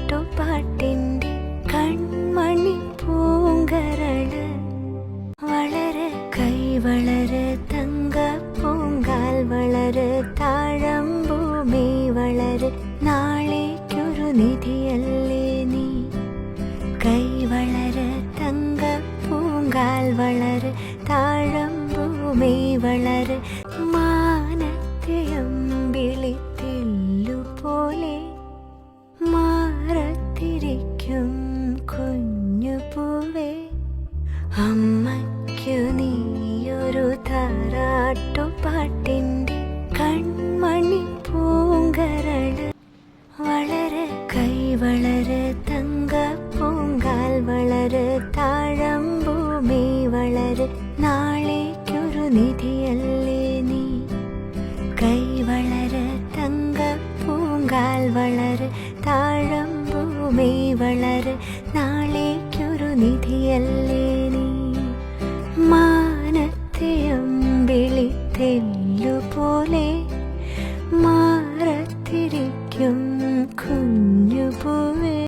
താരാട്ടുപാട്ടിൻ്റെ കൺമണി പൂങ്കരള് വളര് കൈ വളര് തങ്ക പൂങ്കാൽ വളര് താഴമ്പൂമി വളര് നാളേക്കൊരു നിധിയല്ലേ നീ കൈ വളര് തങ്ക പൂങ്കാൽ വളര് താഴമ്പൂമി വളര് മാനത്തെ അമ്പിളിത്തില്ലുപോലെ മാറത്തിരിക്കും കുഞ്ഞു പൂവേ അമ്മയ്ക്കു നീയൊരു താരാട്ടുപാട്ടിൻ്റെ കൺമണി പൂങ്കരള് വളര് കൈ വളര് തങ്ക പൂങ്കാൽ വളര് താഴമ്പൂമി വളര് നാളേക്കൊരു നിധിയല്ലേ നീ കൈ വളര് തങ്ക പൂങ്കാൽ വളര് താഴമ്പൂമി വളര് നാളേക്കൊരു നിധിയല്ലേ നീ മാനത്തെ അമ്പിളിത്തെല്ലുപോലെ